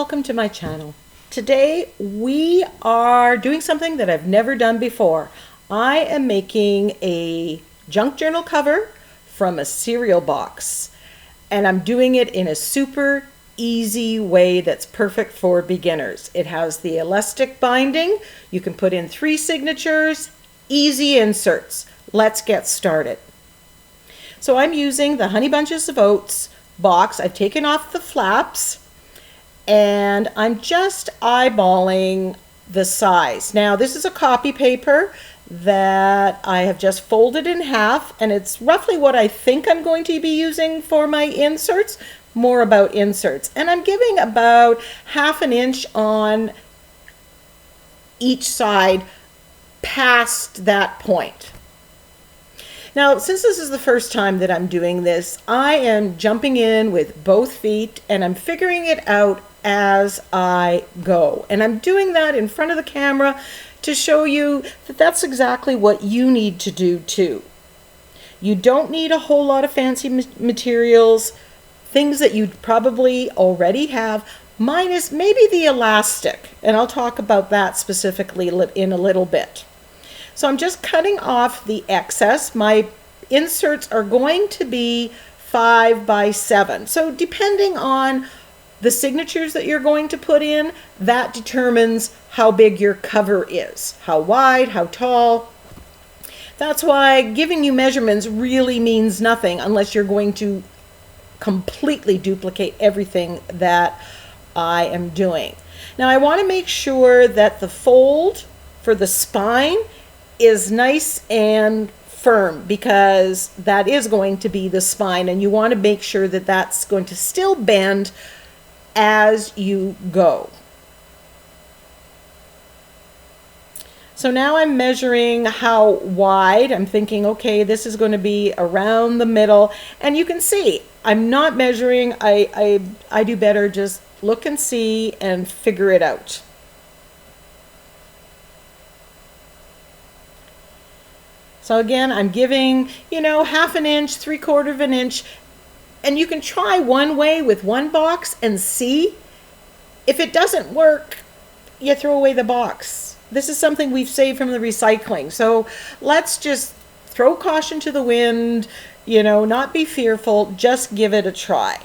welcome to my channel. Today we are doing something that I've never done before. I am making a junk journal cover from a cereal box, and I'm doing it in a super easy way that's perfect for beginners. It has the elastic binding. You can put in 3 signatures, easy inserts. Let's get started. So I'm using the Honey Bunches of Oats box. I've taken off the flaps and I'm just eyeballing the size. Now this is a copy paper that I have just folded in half, and it's roughly what I think I'm going to be using for my inserts. More about inserts. And I'm giving about 1/2 inch on each side past that point. Now, since this is the first time that I'm doing this, I am jumping in with both feet and I'm figuring it out as I go. And I'm doing that in front of the camera to show you that that's exactly what you need to do too. You don't need a whole lot of fancy materials, things that you probably already have, minus maybe the elastic. And I'll talk about that specifically in a little bit. So I'm just cutting off the excess. My inserts are going to be 5 by 7. So depending on the signatures that you're going to put in, that determines how big your cover is, how wide, how tall. That's why giving you measurements really means nothing unless you're going to completely duplicate everything that I am doing. Now I want to make sure that the fold for the spine is nice and firm, because that is going to be the spine, and you want to make sure that that's going to still bend as you go. So now I'm measuring how wide. I'm thinking, okay, this is going to be around the middle, and you can see I'm not measuring. I do better just look and see and figure it out. So again, I'm giving, 1/2 inch, 3/4 inch, and you can try one way with one box and see. If it doesn't work, you throw away the box. This is something we've saved from the recycling. So let's just throw caution to the wind, not be fearful, just give it a try.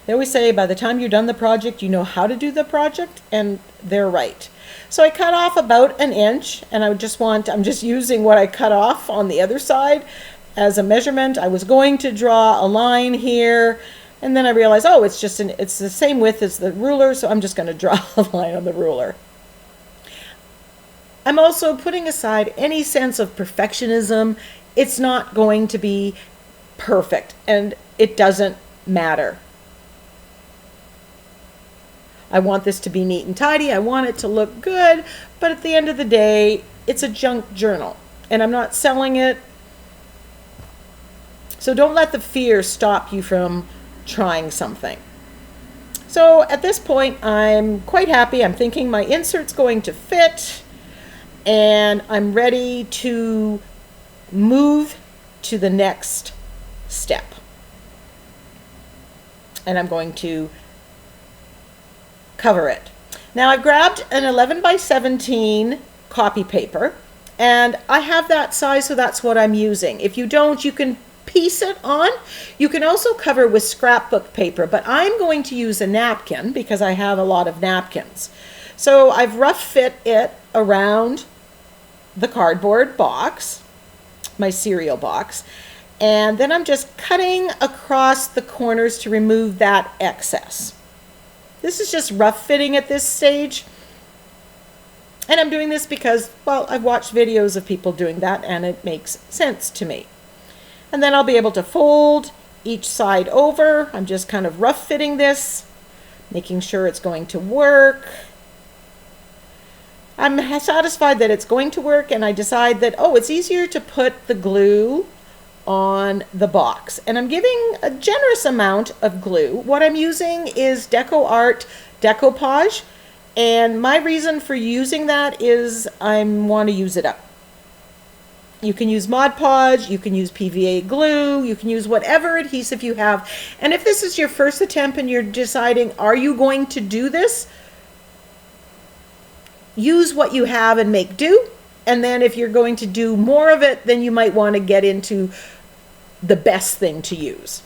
They always say by the time you're done the project, you know how to do the project, and they're right. So I cut off about 1 inch, and I'm just using what I cut off on the other side as a measurement. I was going to draw a line here, and then I realized, oh, it's the same width as the ruler, so I'm just going to draw a line on the ruler. I'm also putting aside any sense of perfectionism. It's not going to be perfect, and it doesn't matter. I want this to be neat and tidy. I want it to look good, but at the end of the day, it's a junk journal, and I'm not selling it. So don't let the fear stop you from trying something. So at this point, I'm quite happy. I'm thinking my insert's going to fit, and I'm ready to move to the next step. And I'm going to cover it. Now I've grabbed an 11 by 17 copy paper, and I have that size, so that's what I'm using. If you don't, you can piece it on. You can also cover with scrapbook paper, but I'm going to use a napkin because I have a lot of napkins. So I've rough fit it around the cardboard box, my cereal box, and then I'm just cutting across the corners to remove that excess. This is just rough fitting at this stage, and I'm doing this because, well, I've watched videos of people doing that and it makes sense to me. And then I'll be able to fold each side over. I'm just kind of rough fitting this, making sure it's going to work. I'm satisfied that it's going to work, and I decide that, oh, it's easier to put the glue on the box, and I'm giving a generous amount of glue. What I'm using is Deco Art decoupage, and my reason for using that is I want to use it up. You can use Mod Podge, you can use PVA glue, you can use whatever adhesive you have. And if this is your first attempt and you're deciding, are you going to do this? Use what you have and make do. And then if you're going to do more of it, then you might want to get into the best thing to use.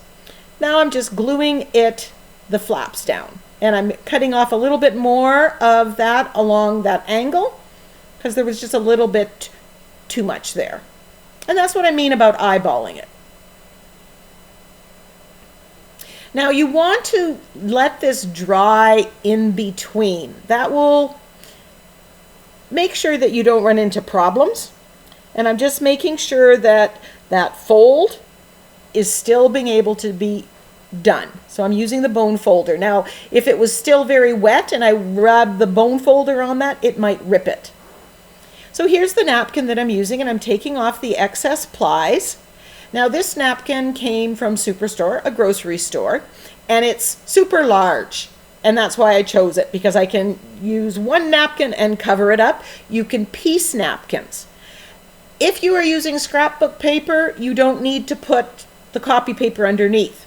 Now I'm just gluing the flaps down. And I'm cutting off a little bit more of that along that angle because there was just a little bit too much there. And that's what I mean about eyeballing it. Now you want to let this dry in between. That will make sure that you don't run into problems. And I'm just making sure that that fold is still being able to be done. So I'm using the bone folder. Now, if it was still very wet and I rubbed the bone folder on that, it might rip it. So here's the napkin that I'm using, and I'm taking off the excess plies. Now this napkin came from Superstore, a grocery store, and it's super large. And that's why I chose it, because I can use one napkin and cover it up. You can piece napkins. If you are using scrapbook paper, you don't need to put the copy paper underneath,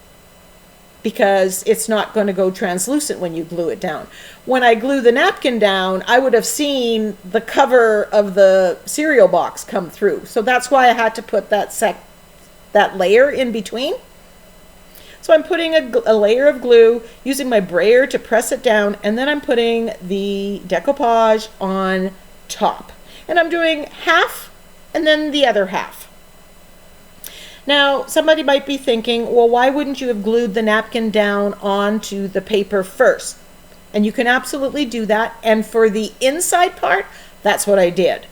because it's not going to go translucent when you glue it down. When I glue the napkin down, I would have seen the cover of the cereal box come through. So that's why I had to put that layer in between. So I'm putting a layer of glue, using my brayer to press it down, and then I'm putting the decoupage on top. And I'm doing half and then the other half. Now, somebody might be thinking, well, why wouldn't you have glued the napkin down onto the paper first? And you can absolutely do that. And for the inside part, that's what I did.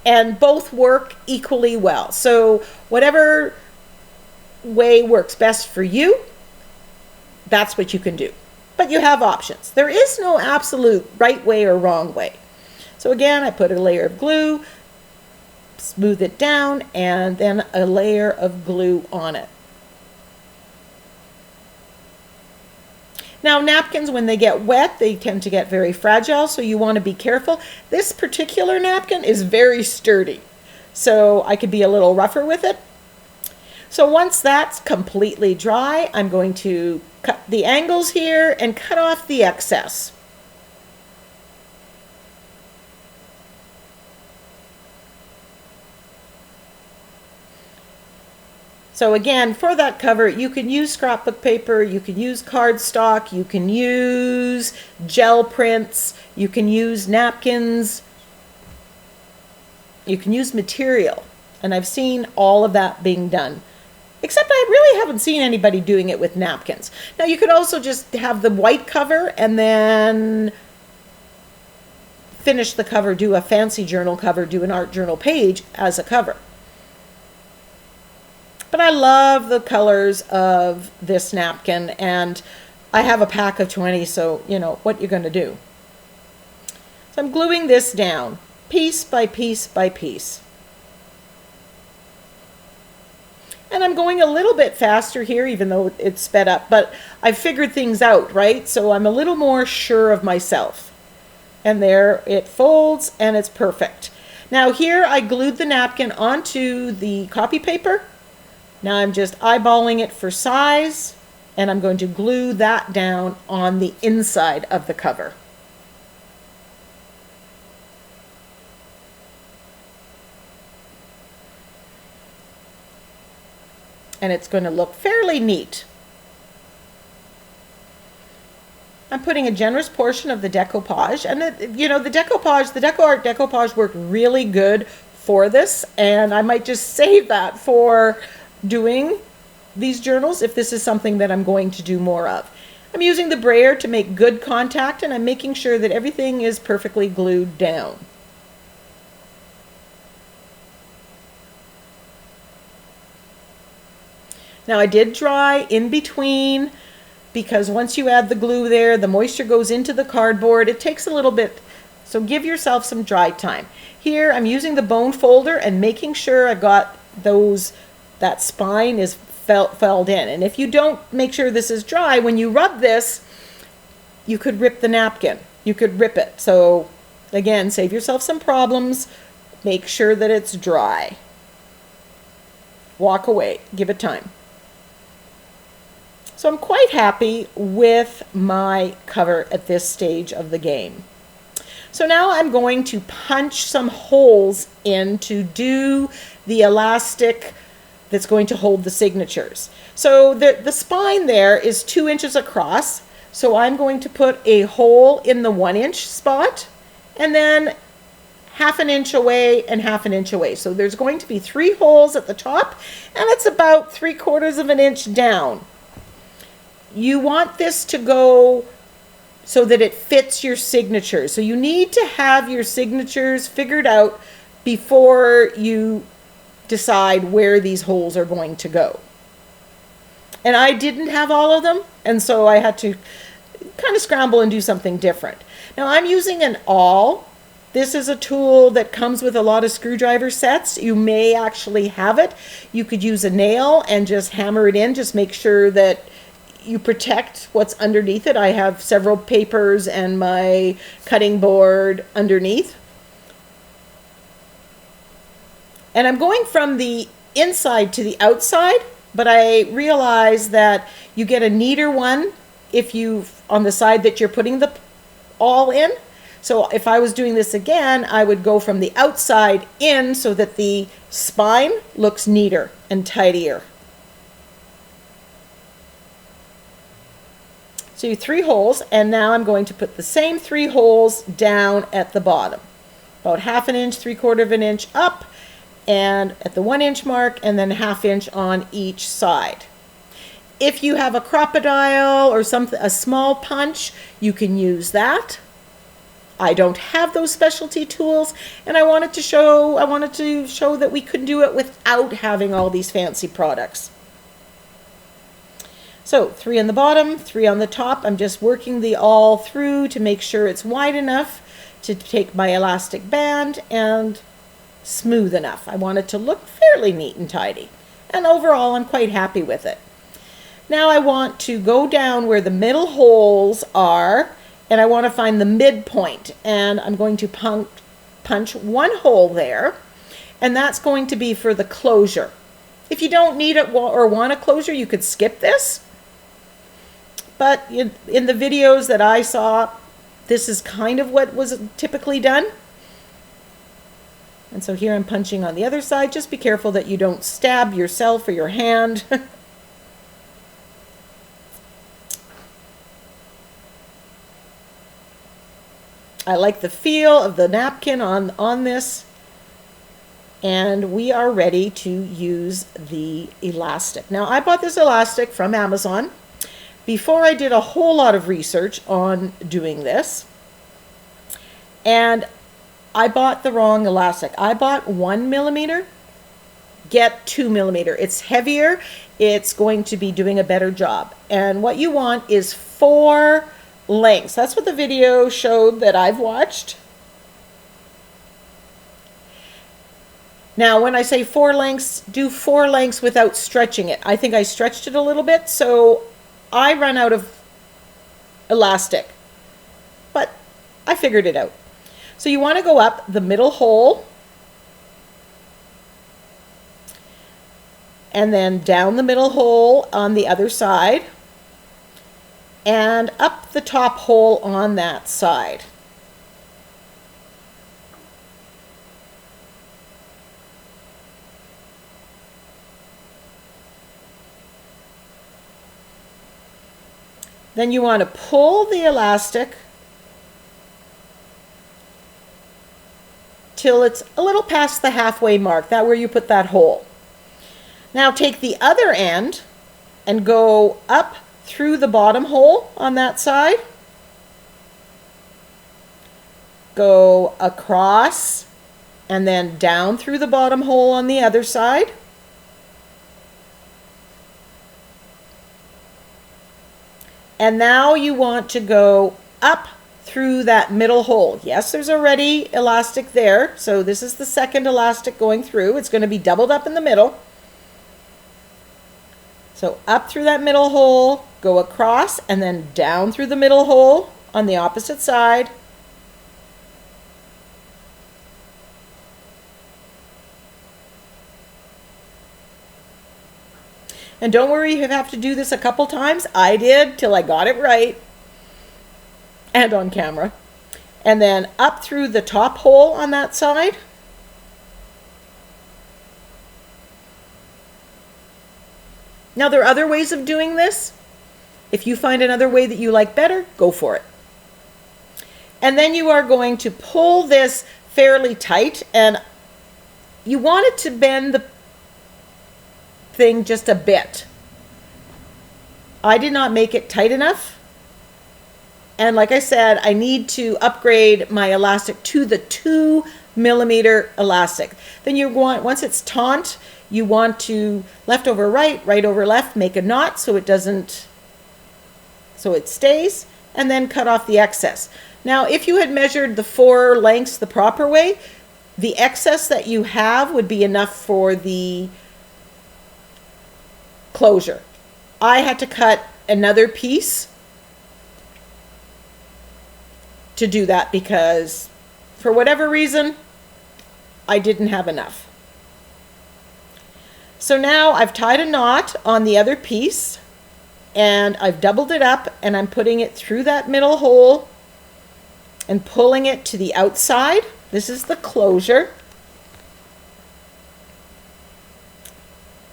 And both work equally well. So whatever way works best for you, that's what you can do. But you have options. There is no absolute right way or wrong way. So again, I put a layer of glue, smooth it down, and then a layer of glue on it. Now napkins, when they get wet, they tend to get very fragile, so you want to be careful. This particular napkin is very sturdy, so I could be a little rougher with it. So once that's completely dry, I'm going to cut the angles here and cut off the excess. So again, for that cover, you can use scrapbook paper, you can use cardstock, you can use gel prints, you can use napkins, you can use material. And I've seen all of that being done. Except I really haven't seen anybody doing it with napkins. Now you could also just have the white cover and then finish the cover, do a fancy journal cover, do an art journal page as a cover. But I love the colors of this napkin, and I have a pack of 20, so you know what you're going to do. So I'm gluing this down, piece by piece by piece. And I'm going a little bit faster here, even though it's sped up, but I've figured things out, right? So I'm a little more sure of myself. And there it folds, and it's perfect. Now here I glued the napkin onto the copy paper. Now I'm just eyeballing it for size, and I'm going to glue that down on the inside of the cover. And it's going to look fairly neat. I'm putting a generous portion of the decoupage, and you know, the decoupage, the Deco Art decoupage worked really good for this, and I might just save that for doing these journals if this is something that I'm going to do more of. I'm using the brayer to make good contact, and I'm making sure that everything is perfectly glued down. Now I did dry in between, because once you add the glue there, the moisture goes into the cardboard. It takes a little bit, so give yourself some dry time. Here I'm using the bone folder and making sure I've got that spine is filled in. And if you don't make sure this is dry, when you rub this, you could rip the napkin. You could rip it. So again, save yourself some problems. Make sure that it's dry. walk away, give it time. So I'm quite happy with my cover at this stage of the game. So now I'm going to punch some holes in to do the elastic that's going to hold the signatures. So the spine there is 2 inches across. So I'm going to put a hole in the 1 inch spot and then 1/2 inch away and 1/2 inch away. So there's going to be 3 holes at the top, and it's about 3/4 inch down. You want this to go so that it fits your signatures. So you need to have your signatures figured out before you decide where these holes are going to go. And I didn't have all of them, and so I had to kind of scramble and do something different. Now I'm using an awl. This is a tool that comes with a lot of screwdriver sets. You may actually have it. You could use a nail and just hammer it in. Just make sure that you protect what's underneath it. I have several papers and my cutting board underneath. And I'm going from the inside to the outside, but I realize that you get a neater one if you on the side that you're putting the awl in. So if I was doing this again, I would go from the outside in so that the spine looks neater and tidier. So 3 holes, and now I'm going to put the same 3 holes down at the bottom. About 1/2 inch, 3/4 inch up, and at the 1 inch mark, and then 1/2 inch on each side. If you have a crocodile or something, a small punch, you can use that. I don't have those specialty tools, and I wanted to show that we could do it without having all these fancy products. So 3 on the bottom, 3 on the top. I'm just working the awl through to make sure it's wide enough to take my elastic band and smooth enough. I want it to look fairly neat and tidy. And overall, I'm quite happy with it. Now I want to go down where the middle holes are, and I want to find the midpoint. And I'm going to punch 1 hole there, and that's going to be for the closure. If you don't need it or want a closure, you could skip this. But in the videos that I saw, this is kind of what was typically done. And so here I'm punching on the other side. Just be careful that you don't stab yourself or your hand. I like the feel of the napkin on this. And we are ready to use the elastic. Now I bought this elastic from Amazon before I did a whole lot of research on doing this. And I bought the wrong elastic. I bought 1 millimeter, get 2 millimeter. It's heavier, it's going to be doing a better job. And what you want is 4 lengths. That's what the video showed that I've watched. Now when I say 4 lengths, do 4 lengths without stretching it. I think I stretched it a little bit, so I run out of elastic. But I figured it out. So you want to go up the middle hole and then down the middle hole on the other side and up the top hole on that side. Then you want to pull the elastic till it's a little past the halfway mark, that where you put that hole. Now take the other end and go up through the bottom hole on that side. Go across and then down through the bottom hole on the other side. And now you want to go up through that middle hole. Yes, there's already elastic there, so this is the second elastic going through. It's going to be doubled up in the middle. So up through that middle hole, go across, and then down through the middle hole on the opposite side. And don't worry, you have to do this a couple times. I did till I got it right and on camera. And then up through the top hole on that side. Now, there are other ways of doing this. If you find another way that you like better, go for it. And then you are going to pull this fairly tight, and you want it to bend the thing just a bit. I did not make it tight enough. And like I said, I need to upgrade my elastic to the 2mm elastic. Then you want, once it's taut, you want to left over right, right over left, make a knot so it doesn't, so it stays, and then cut off the excess. Now, if you had measured the 4 lengths the proper way, the excess that you have would be enough for the closure. I had to cut another piece to do that because for whatever reason, I didn't have enough. So now I've tied a knot on the other piece and I've doubled it up and I'm putting it through that middle hole and pulling it to the outside. This is the closure.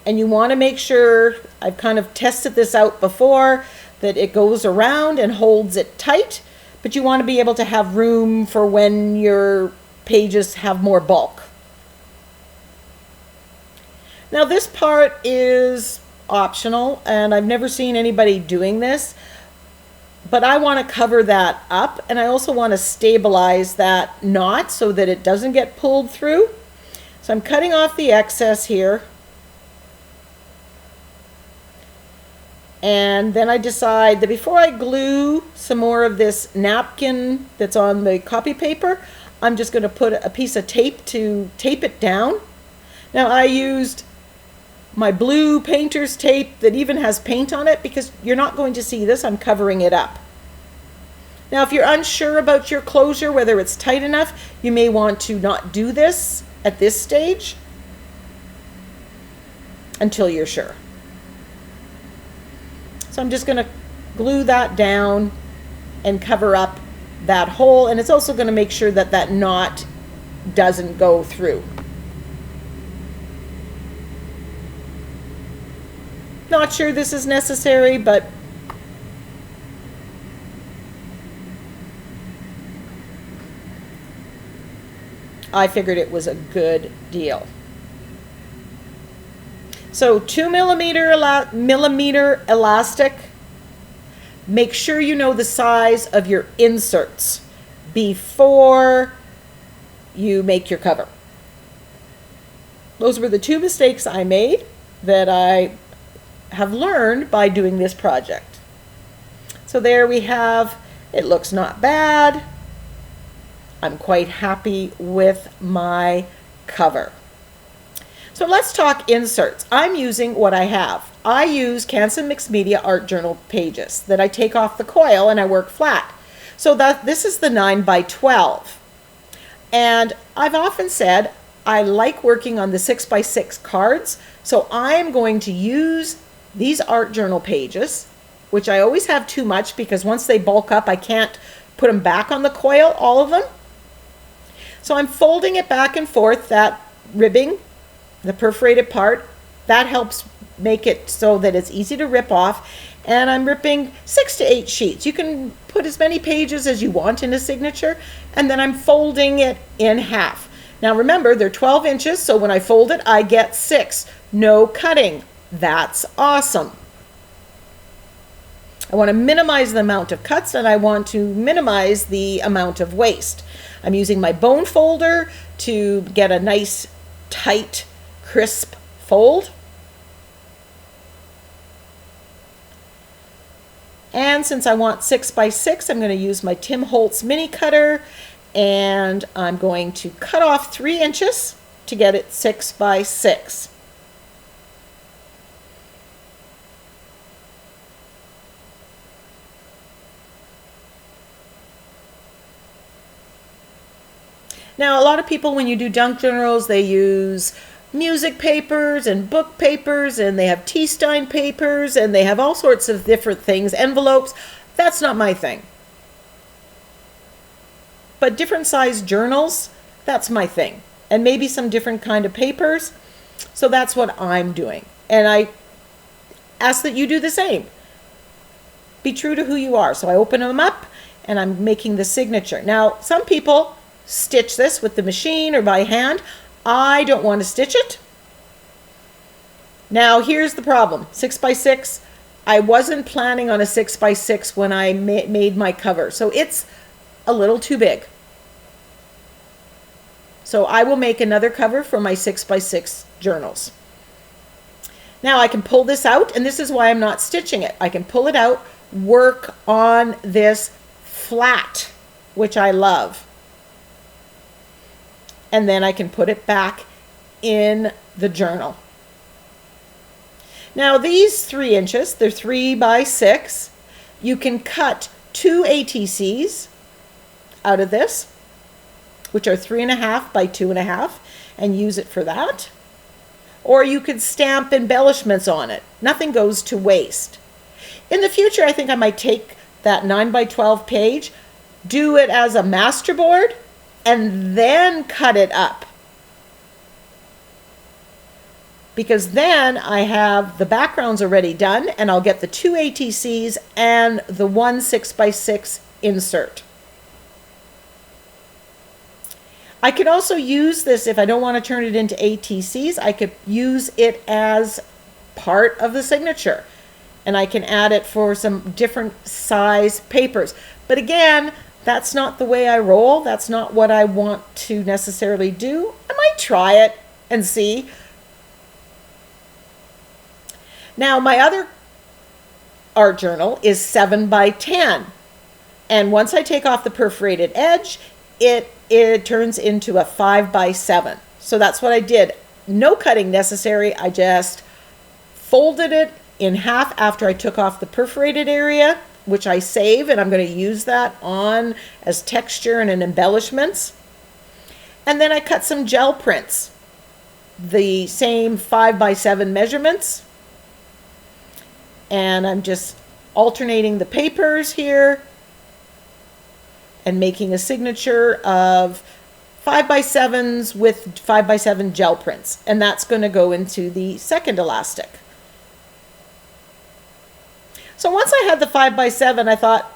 And you want to make sure, I've kind of tested this out before, that it goes around and holds it tight, but you want to be able to have room for when your pages have more bulk. Now this part is optional and I've never seen anybody doing this, but I want to cover that up and I also want to stabilize that knot so that it doesn't get pulled through. So I'm cutting off the excess here. And then I decide that before I glue some more of this napkin that's on the copy paper, I'm just going to put a piece of tape to tape it down. Now I used my blue painter's tape that even has paint on it because you're not going to see this. I'm covering it up. Now if you're unsure about your closure, whether it's tight enough, you may want to not do this at this stage until you're sure. So I'm just going to glue that down and cover up that hole, and it's also going to make sure that that knot doesn't go through. Not sure this is necessary, but I figured it was a good deal. So 2mm elastic. Make sure you know the size of your inserts before you make your cover. Those were the 2 mistakes I made that I have learned by doing this project. So there we have, it looks not bad. I'm quite happy with my cover. So let's talk inserts. I'm using what I have. I use Canson Mixed Media Art Journal pages that I take off the coil and I work flat. So that this is the 9x12. And I've often said I like working on the 6x6 cards. So I'm going to use these art journal pages, which I always have too much because once they bulk up, I can't put them back on the coil, all of them. So I'm folding it back and forth, that ribbing, the perforated part, that helps make it so that it's easy to rip off. And I'm ripping 6 to 8 sheets. You can put as many pages as you want in a signature, and then I'm folding it in half. Now remember, they're 12 inches, so when I fold it, I get 6. No cutting. That's awesome. I want to minimize the amount of cuts and I want to minimize the amount of waste. I'm using my bone folder to get a nice, tight, crisp fold. And since I want 6x6, I'm going to use my Tim Holtz mini cutter and I'm going to cut off 3 inches to get it 6x6. Now, a lot of people, when you do junk journals, they use music papers and book papers, and they have tea stein papers, and they have all sorts of different things, envelopes. That's not my thing. But different size journals, that's my thing. And maybe some different kind of papers. So that's what I'm doing. And I ask that you do the same. Be true to who you are. So I open them up and I'm making the signature. Now, some people stitch this with the machine or by hand. I don't want to stitch it. Now, here's the problem. 6x6. I wasn't planning on a 6x6 when I made my cover. So it's a little too big. So I will make another cover for my 6x6 journals. Now I can pull this out, and this is why I'm not stitching it. I can pull it out, work on this flat, which I love. And then I can put it back in the journal. Now these 3 inches, they're 3x6. You can cut 2 ATCs out of this, which are 3.5 by 2.5, and use it for that. Or you could stamp embellishments on it. Nothing goes to waste. In the future, I think I might take that 9x12 page, do it as a masterboard, and then cut it up. Because then I have the backgrounds already done, and I'll get the 2 ATCs and the 1 6x6 insert. I could also use this, if I don't want to turn it into ATCs, I could use it as part of the signature. And I can add it for some different size papers. But again, that's not the way I roll. That's not what I want to necessarily do. I might try it and see. Now, my other art journal is 7x10. And once I take off the perforated edge, it turns into a 5x7. So that's what I did. No cutting necessary. I just folded it in half after I took off the perforated area, which I save, and I'm going to use that on as texture and embellishments. And then I cut some gel prints, the same 5x7 measurements. And I'm just alternating the papers here and making a signature of 5x7s with 5x7 gel prints. And that's going to go into the second elastic. So once I had the 5x7, I thought,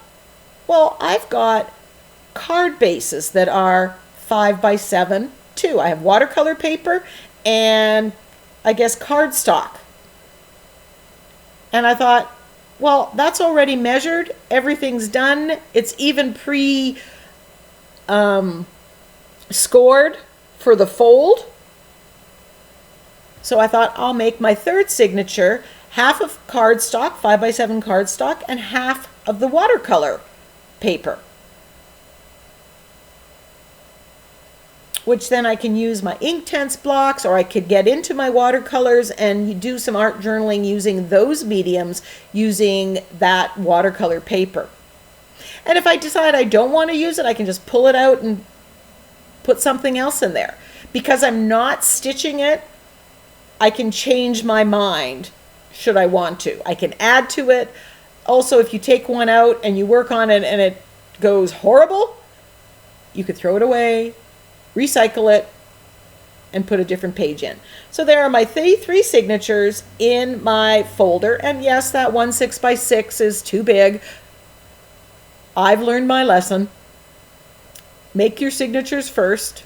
well, I've got card bases that are 5x7 too. I have watercolor paper and I guess cardstock. And I thought, well, that's already measured. Everything's done. It's even scored for the fold. So I thought I'll make my third signature, half of cardstock, 5x7 cardstock, and half of the watercolor paper. Which then I can use my Inktense blocks, or I could get into my watercolors and do some art journaling using those mediums, using that watercolor paper. And if I decide I don't want to use it, I can just pull it out and put something else in there. Because I'm not stitching it, I can change my mind should I want to. I can add to it. Also, if you take one out and you work on it and it goes horrible, you could throw it away, recycle it, and put a different page in. So there are my three signatures in my folder. And yes, that 1 6x6 is too big. I've learned my lesson. Make your signatures first.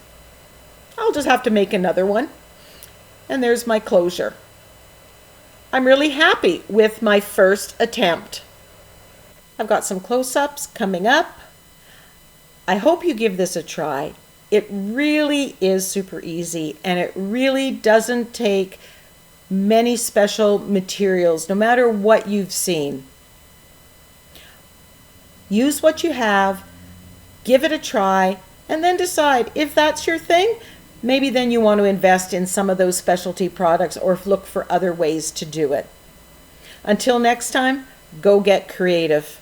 I'll just have to make another one. And there's my closure. I'm really happy with my first attempt. I've got some close-ups coming up. I hope you give this a try. It really is super easy, and it really doesn't take many special materials, no matter what you've seen. Use what you have, give it a try, and then decide if that's your thing. Maybe then you want to invest in some of those specialty products or look for other ways to do it. Until next time, go get creative.